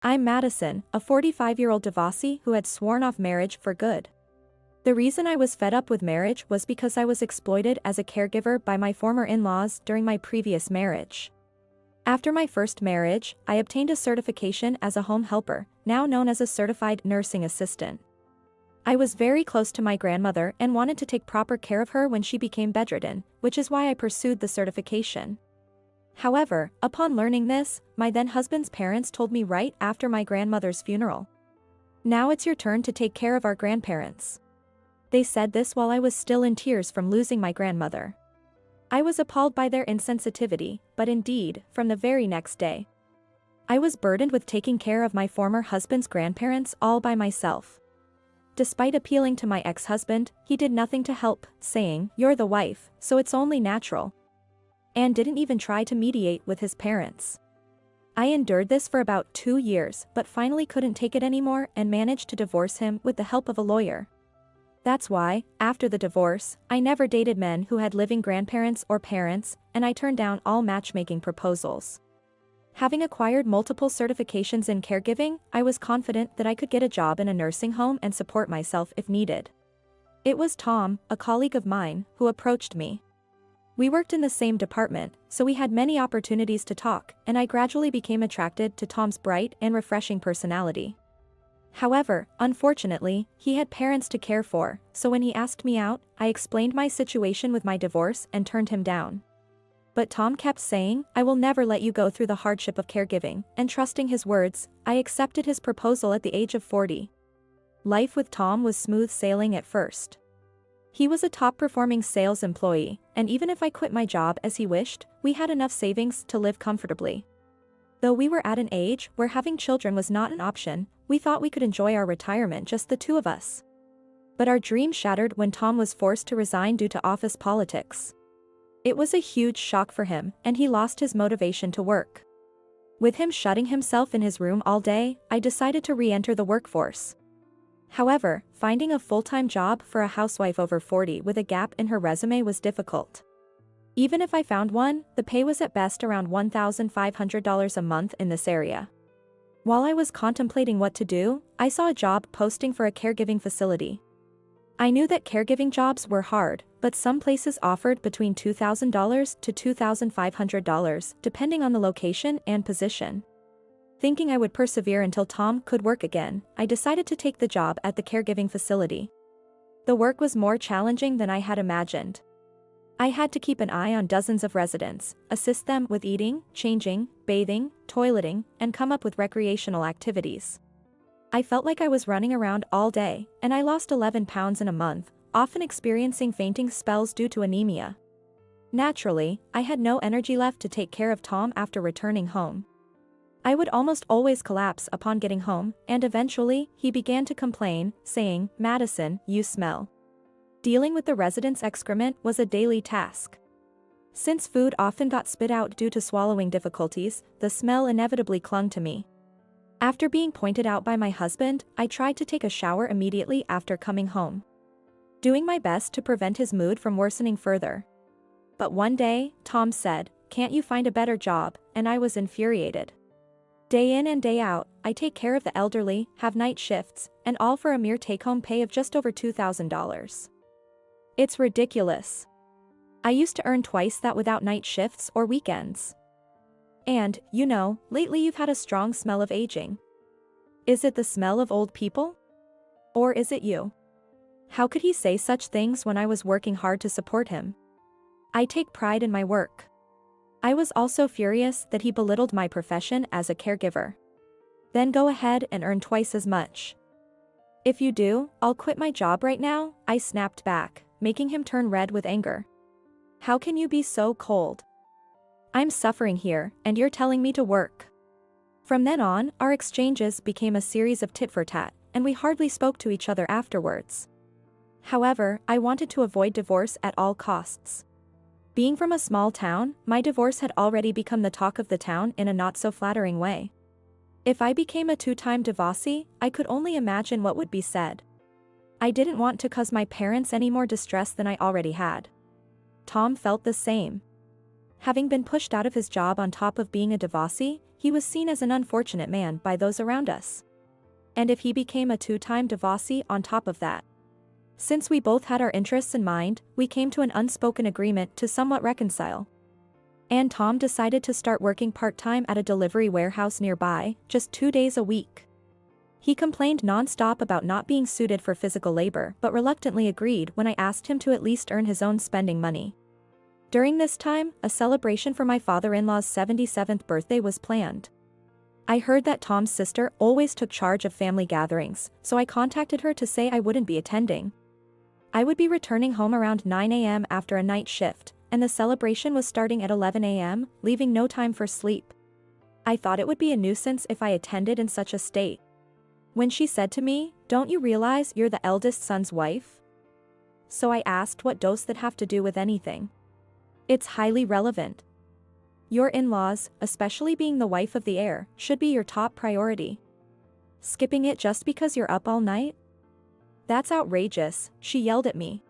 I'm Madison, a 45-year-old divorcee who had sworn off marriage for good. The reason I was fed up with marriage was because I was exploited as a caregiver by my former in-laws during my previous marriage. After my first marriage, I obtained a certification as a home helper, now known as a certified nursing assistant. I was very close to my grandmother and wanted to take proper care of her when she became bedridden, which is why I pursued the certification. However, upon learning this, my then-husband's parents told me right after my grandmother's funeral. "Now it's your turn to take care of our grandparents." They said this while I was still in tears from losing my grandmother. I was appalled by their insensitivity, but indeed, from the very next day, I was burdened with taking care of my former husband's grandparents all by myself. Despite appealing to my ex-husband, he did nothing to help, saying, "You're the wife, so it's only natural," and didn't even try to mediate with his parents. I endured this for about 2 years but finally couldn't take it anymore and managed to divorce him with the help of a lawyer. That's why, after the divorce, I never dated men who had living grandparents or parents, and I turned down all matchmaking proposals. Having acquired multiple certifications in caregiving, I was confident that I could get a job in a nursing home and support myself if needed. It was Tom, a colleague of mine, who approached me. We worked in the same department, so we had many opportunities to talk, and I gradually became attracted to Tom's bright and refreshing personality. However, unfortunately, he had parents to care for, so when he asked me out, I explained my situation with my divorce and turned him down. But Tom kept saying, "I will never let you go through the hardship of caregiving," and trusting his words, I accepted his proposal at the age of 40. Life with Tom was smooth sailing at first. He was a top-performing sales employee, and even if I quit my job as he wished, we had enough savings to live comfortably. Though we were at an age where having children was not an option, we thought we could enjoy our retirement just the two of us. But our dream shattered when Tom was forced to resign due to office politics. It was a huge shock for him, and he lost his motivation to work. With him shutting himself in his room all day, I decided to re-enter the workforce. However, finding a full-time job for a housewife over 40 with a gap in her resume was difficult. Even if I found one, the pay was at best around $1,500 a month in this area. While I was contemplating what to do, I saw a job posting for a caregiving facility. I knew that caregiving jobs were hard, but some places offered between $2,000 to $2,500, depending on the location and position. Thinking I would persevere until Tom could work again, I decided to take the job at the caregiving facility. The work was more challenging than I had imagined. I had to keep an eye on dozens of residents, assist them with eating, changing, bathing, toileting, and come up with recreational activities. I felt like I was running around all day, and I lost 11 pounds in a month, often experiencing fainting spells due to anemia. Naturally, I had no energy left to take care of Tom after returning home. I would almost always collapse upon getting home, and eventually, he began to complain, saying, "Madison, you smell." Dealing with the residents' excrement was a daily task. Since food often got spit out due to swallowing difficulties, the smell inevitably clung to me. After being pointed out by my husband, I tried to take a shower immediately after coming home, doing my best to prevent his mood from worsening further. But one day, Tom said, "Can't you find a better job?" and I was infuriated. Day in and day out, I take care of the elderly, have night shifts, and all for a mere take-home pay of just over $2,000. It's ridiculous. I used to earn twice that without night shifts or weekends. And, lately you've had a strong smell of aging. Is it the smell of old people? Or is it you? How could he say such things when I was working hard to support him? I take pride in my work. I was also furious that he belittled my profession as a caregiver. Then go ahead and earn twice as much. If you do, I'll quit my job right now, I snapped back, making him turn red with anger. How can you be so cold? I'm suffering here, and you're telling me to work. From then on, our exchanges became a series of tit-for-tat, and we hardly spoke to each other afterwards. However, I wanted to avoid divorce at all costs. Being from a small town, my divorce had already become the talk of the town in a not-so-flattering way. If I became a two-time divorcee, I could only imagine what would be said. I didn't want to cause my parents any more distress than I already had. Tom felt the same. Having been pushed out of his job on top of being a divorcee, he was seen as an unfortunate man by those around us. And if he became a two-time divorcee on top of that. Since we both had our interests in mind, we came to an unspoken agreement to somewhat reconcile. And Tom decided to start working part-time at a delivery warehouse nearby, just 2 days a week. He complained non-stop about not being suited for physical labor but reluctantly agreed when I asked him to at least earn his own spending money. During this time, a celebration for my father-in-law's 77th birthday was planned. I heard that Tom's sister always took charge of family gatherings, so I contacted her to say I wouldn't be attending. I would be returning home around 9 a.m. after a night shift, and the celebration was starting at 11 a.m., leaving no time for sleep. I thought it would be a nuisance if I attended in such a state. When she said to me, "Don't you realize you're the eldest son's wife?" So I asked, what does that have to do with anything? It's highly relevant. Your in-laws, especially being the wife of the heir, should be your top priority. Skipping it just because you're up all night? That's outrageous, she yelled at me.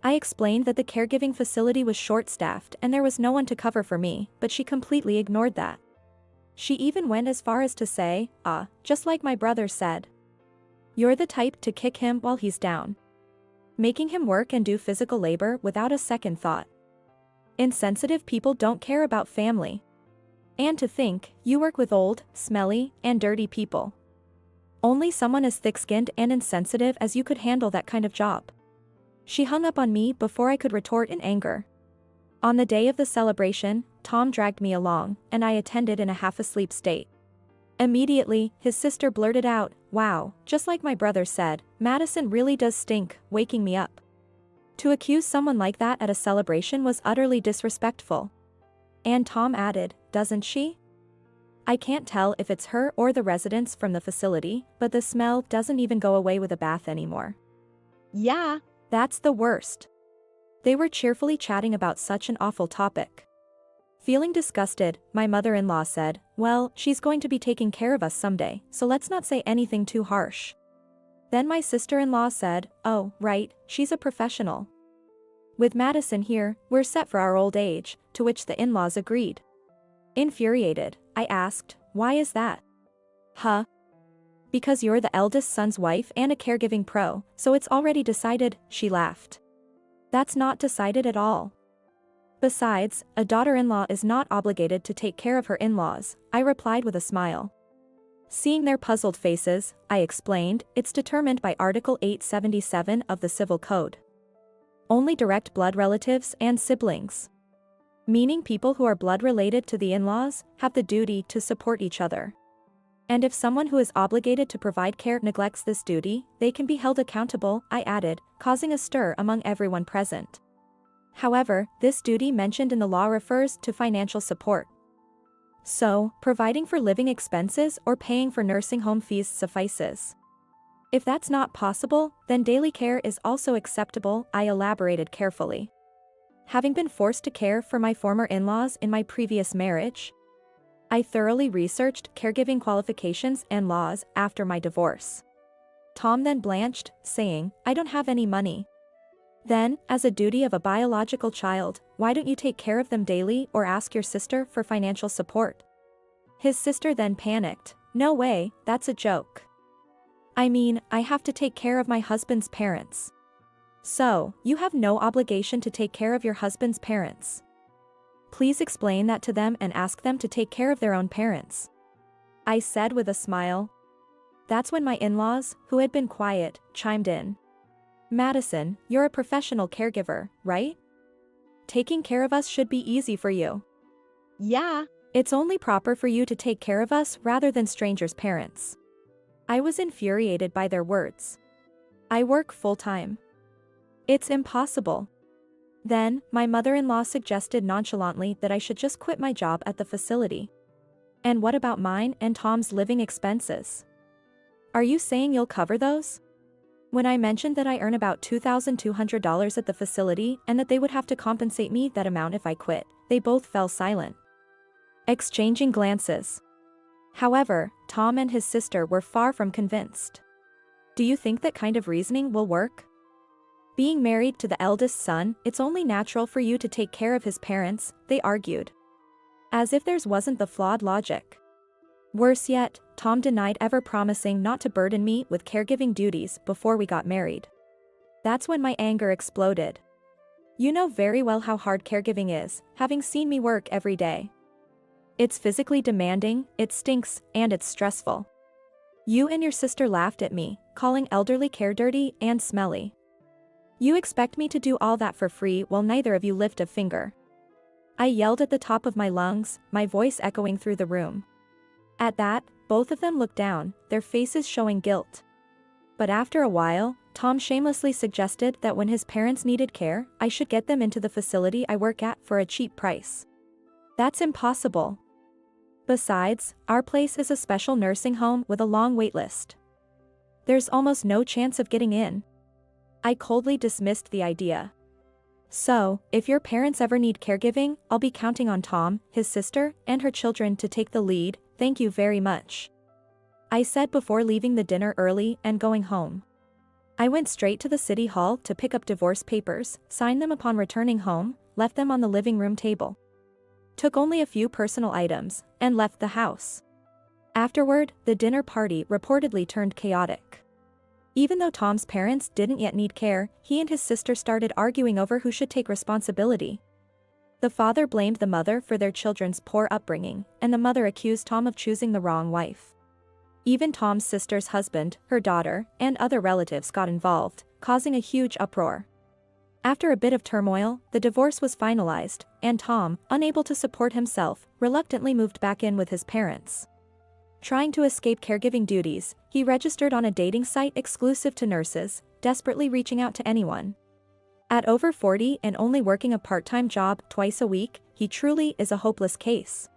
I explained that the caregiving facility was short-staffed and there was no one to cover for me, but she completely ignored that. She even went as far as to say, just like my brother said. You're the type to kick him while he's down. Making him work and do physical labor without a second thought. Insensitive people don't care about family. And to think, you work with old, smelly, and dirty people. Only someone as thick-skinned and insensitive as you could handle that kind of job. She hung up on me before I could retort in anger. On the day of the celebration, Tom dragged me along, and I attended in a half-asleep state. Immediately, his sister blurted out, "Wow, just like my brother said, Madison really does stink," waking me up. To accuse someone like that at a celebration was utterly disrespectful. And Tom added, "Doesn't she? I can't tell if it's her or the residents from the facility, but the smell doesn't even go away with a bath anymore." Yeah, that's the worst. They were cheerfully chatting about such an awful topic. Feeling disgusted, my mother-in-law said, "Well, she's going to be taking care of us someday, so let's not say anything too harsh." Then my sister-in-law said, "Oh, right, she's a professional. With Madison here, we're set for our old age," to which the in-laws agreed. Infuriated, I asked, "Why is that?" "Huh? Because you're the eldest son's wife and a caregiving pro, so it's already decided," she laughed. "That's not decided at all. Besides, a daughter-in-law is not obligated to take care of her in-laws," I replied with a smile. Seeing their puzzled faces, I explained, "It's determined by Article 877 of the Civil Code. Only direct blood relatives and siblings, meaning people who are blood related to the in-laws, have the duty to support each other. And if someone who is obligated to provide care neglects this duty, they can be held accountable," I added, causing a stir among everyone present. However, this duty mentioned in the law refers to financial support. So, providing for living expenses or paying for nursing home fees suffices. If that's not possible, then daily care is also acceptable, I elaborated carefully. Having been forced to care for my former in-laws in my previous marriage, I thoroughly researched caregiving qualifications and laws after my divorce. Tom then blanched, saying, "I don't have any money." Then, as a duty of a biological child, why don't you take care of them daily or ask your sister for financial support? His sister then panicked, "No way, that's a joke. I mean, I have to take care of my husband's parents." "So, you have no obligation to take care of your husband's parents. Please explain that to them and ask them to take care of their own parents," I said with a smile. That's when my in-laws, who had been quiet, chimed in. "Madison, you're a professional caregiver, right? Taking care of us should be easy for you." "Yeah, it's only proper for you to take care of us rather than strangers' parents." I was infuriated by their words. "I work full-time. It's impossible." Then, my mother-in-law suggested nonchalantly that I should just quit my job at the facility. "And what about mine and Tom's living expenses? Are you saying you'll cover those?" When I mentioned that I earn about $2,200 at the facility and that they would have to compensate me that amount if I quit, they both fell silent, exchanging glances. However, Tom and his sister were far from convinced. "Do you think that kind of reasoning will work?" Being married to the eldest son, it's only natural for you to take care of his parents, they argued. As if theirs wasn't the flawed logic. Worse yet, Tom denied ever promising not to burden me with caregiving duties before we got married. That's when my anger exploded. You know very well how hard caregiving is, having seen me work every day. It's physically demanding, it stinks, and it's stressful. You and your sister laughed at me, calling elderly care dirty and smelly. You expect me to do all that for free while neither of you lift a finger. I yelled at the top of my lungs, my voice echoing through the room. At that, both of them looked down, their faces showing guilt. But after a while, Tom shamelessly suggested that when his parents needed care, I should get them into the facility I work at for a cheap price. That's impossible. Besides, our place is a special nursing home with a long wait list. There's almost no chance of getting in. I coldly dismissed the idea. So, if your parents ever need caregiving, I'll be counting on Tom, his sister, and her children to take the lead, thank you very much. I said before leaving the dinner early and going home. I went straight to the city hall to pick up divorce papers, signed them upon returning home, left them on the living room table. Took only a few personal items, and left the house. Afterward, the dinner party reportedly turned chaotic. Even though Tom's parents didn't yet need care, he and his sister started arguing over who should take responsibility. The father blamed the mother for their children's poor upbringing, and the mother accused Tom of choosing the wrong wife. Even Tom's sister's husband, her daughter, and other relatives got involved, causing a huge uproar. After a bit of turmoil, the divorce was finalized, and Tom, unable to support himself, reluctantly moved back in with his parents. Trying to escape caregiving duties, he registered on a dating site exclusive to nurses, desperately reaching out to anyone. At over 40 and only working a part-time job twice a week, he truly is a hopeless case.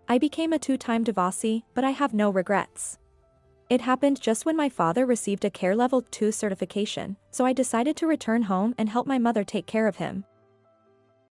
I became a 2-time divorcee, but I have no regrets. It happened just when my father received a Care Level 2 certification, so I decided to return home and help my mother take care of him.